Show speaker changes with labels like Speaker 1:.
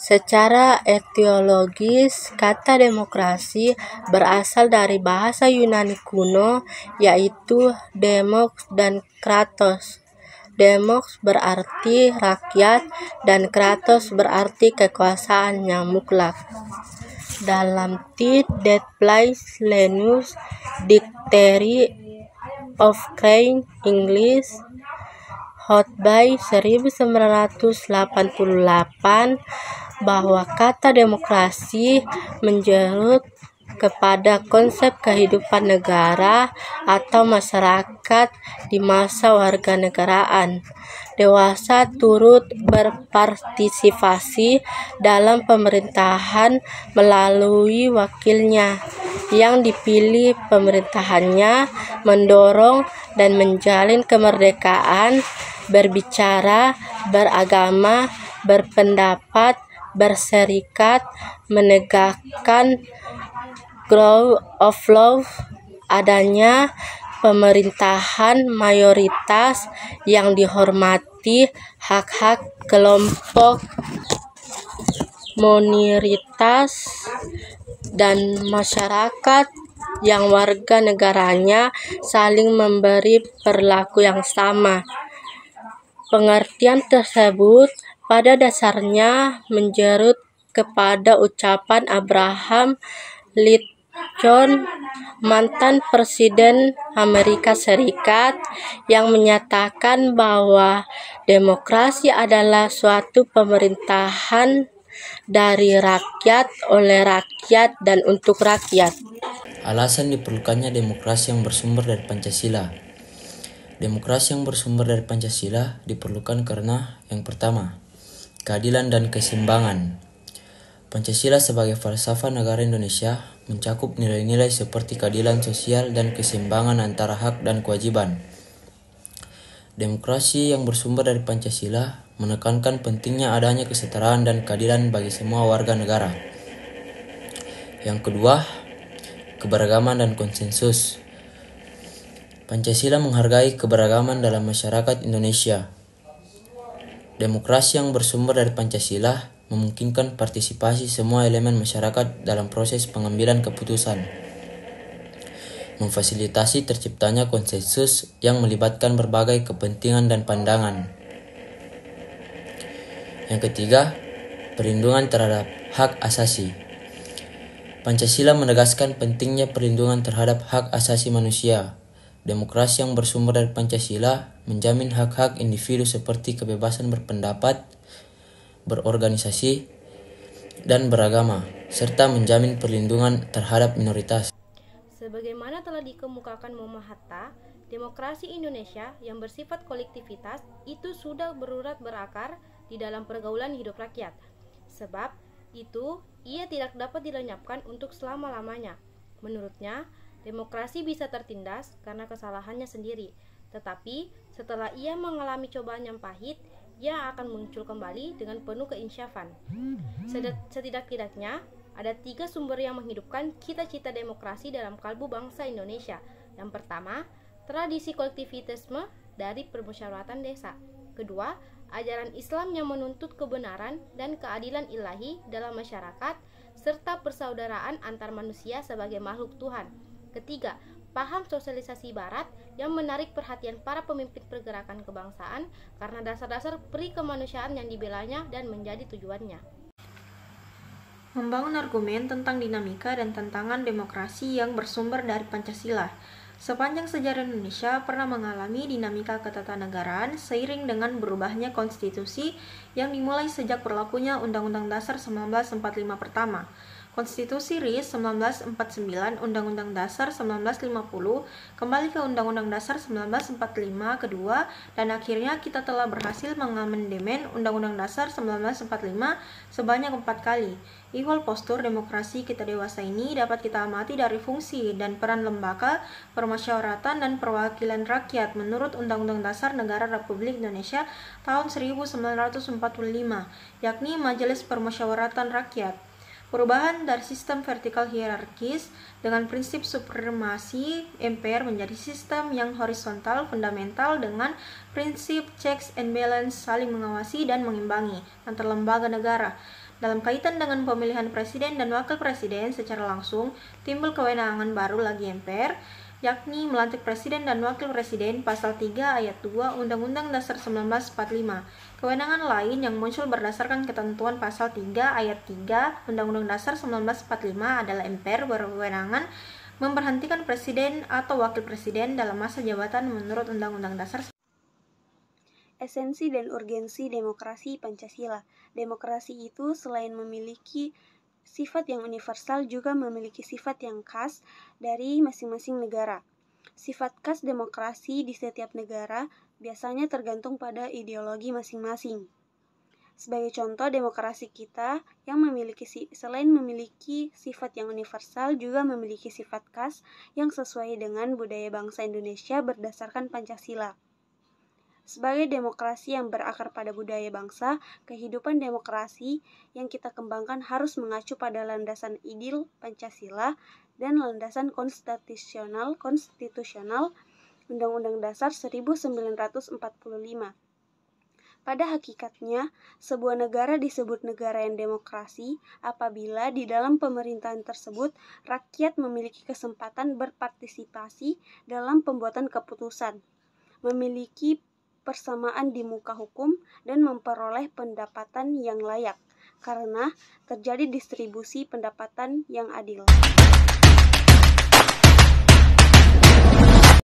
Speaker 1: Secara etiologis, kata demokrasi berasal dari bahasa Yunani kuno, yaitu demos dan kratos. Demos berarti rakyat dan kratos berarti kekuasaan yang mutlak. Dalam Tid that Place Linus Dictionary of Common English Hotby 1988 bahwa kata demokrasi menjerut kepada konsep kehidupan negara atau masyarakat di masa warganegaraan dewasa turut berpartisipasi dalam pemerintahan melalui wakilnya yang dipilih pemerintahannya, mendorong dan menjalin kemerdekaan berbicara, beragama, berpendapat, berserikat, menegakkan rule of law, adanya pemerintahan mayoritas yang dihormati, hak-hak kelompok minoritas, dan masyarakat yang warga negaranya saling memberi perlaku yang sama. Pengertian tersebut pada dasarnya menjerut kepada ucapan Abraham Lincoln, mantan Presiden Amerika Serikat, yang menyatakan bahwa demokrasi adalah suatu pemerintahan dari rakyat, oleh rakyat, dan untuk rakyat.
Speaker 2: Alasan diperlukannya demokrasi yang bersumber dari Pancasila. Demokrasi yang bersumber dari Pancasila diperlukan karena yang pertama, keadilan dan keseimbangan. Pancasila sebagai falsafah negara Indonesia mencakup nilai-nilai seperti keadilan sosial dan keseimbangan antara hak dan kewajiban. Demokrasi yang bersumber dari Pancasila menekankan pentingnya adanya kesetaraan dan keadilan bagi semua warga negara. Yang kedua, keberagaman dan konsensus. Pancasila menghargai keberagaman dalam masyarakat Indonesia. Demokrasi yang bersumber dari Pancasila memungkinkan partisipasi semua elemen masyarakat dalam proses pengambilan keputusan, memfasilitasi terciptanya konsensus yang melibatkan berbagai kepentingan dan pandangan. Yang ketiga, perlindungan terhadap hak asasi. Pancasila menegaskan pentingnya perlindungan terhadap hak asasi manusia. Demokrasi yang bersumber dari Pancasila menjamin hak-hak individu seperti kebebasan berpendapat, berorganisasi, dan beragama, serta menjamin perlindungan terhadap minoritas.
Speaker 3: Sebagaimana telah dikemukakan Muhammad Hatta, demokrasi Indonesia yang bersifat kolektivitas itu sudah berurat berakar di dalam pergaulan hidup rakyat. Sebab itu, ia tidak dapat dilenyapkan untuk selama-lamanya. Menurutnya, demokrasi bisa tertindas karena kesalahannya sendiri, tetapi setelah ia mengalami cobaan yang pahit, ia akan muncul kembali dengan penuh keinsyafan. Setidak-tidaknya, ada 3 sumber yang menghidupkan cita-cita demokrasi dalam kalbu bangsa Indonesia. Yang pertama, tradisi kolektivitasme dari permusyawaratan desa. Kedua, ajaran Islam yang menuntut kebenaran dan keadilan ilahi dalam masyarakat, serta persaudaraan antar manusia sebagai makhluk Tuhan. Ketiga, paham sosialisasi Barat yang menarik perhatian para pemimpin pergerakan kebangsaan karena dasar-dasar peri kemanusiaan yang dibelanya dan menjadi tujuannya.
Speaker 4: Membangun argumen tentang dinamika dan tantangan demokrasi yang bersumber dari Pancasila. Sepanjang sejarah Indonesia pernah mengalami dinamika ketatanegaraan seiring dengan berubahnya konstitusi yang dimulai sejak berlakunya Undang-Undang Dasar 1945 pertama, Konstitusi RIS 1949, Undang-Undang Dasar 1950, kembali ke Undang-Undang Dasar 1945 kedua, dan akhirnya kita telah berhasil mengamandemen Undang-Undang Dasar 1945 sebanyak 4 kali. Ihwal postur demokrasi kita dewasa ini dapat kita amati dari fungsi dan peran lembaga permusyawaratan dan perwakilan rakyat menurut Undang-Undang Dasar Negara Republik Indonesia tahun 1945, yakni Majelis Permusyawaratan Rakyat. Perubahan dari sistem vertikal hierarkis dengan prinsip supremasi MPR menjadi sistem yang horizontal fundamental dengan prinsip checks and balance saling mengawasi dan mengimbangi antar lembaga negara. Dalam kaitan dengan pemilihan presiden dan wakil presiden secara langsung, timbul kewenangan baru lagi MPR, yakni melantik presiden dan wakil presiden pasal 3 ayat 2 Undang-Undang Dasar 1945. Kewenangan lain yang muncul berdasarkan ketentuan pasal 3 ayat 3 Undang-Undang Dasar 1945 adalah MPR berkewenangan memberhentikan presiden atau wakil presiden dalam masa jabatan menurut Undang-Undang Dasar.
Speaker 5: Esensi dan urgensi demokrasi Pancasila. Demokrasi itu selain memiliki sifat yang universal juga memiliki sifat yang khas dari masing-masing negara. Sifat khas demokrasi di setiap negara biasanya tergantung pada ideologi masing-masing. Sebagai contoh, demokrasi kita yang selain memiliki sifat yang universal juga memiliki sifat khas yang sesuai dengan budaya bangsa Indonesia berdasarkan Pancasila. Sebagai demokrasi yang berakar pada budaya bangsa, kehidupan demokrasi yang kita kembangkan harus mengacu pada landasan ideal Pancasila dan landasan konstitusional Undang-Undang Dasar 1945. Pada hakikatnya, sebuah negara disebut negara yang demokrasi apabila di dalam pemerintahan tersebut rakyat memiliki kesempatan berpartisipasi dalam pembuatan keputusan, memiliki persamaan di muka hukum, dan memperoleh pendapatan yang layak, karena terjadi distribusi pendapatan yang adil.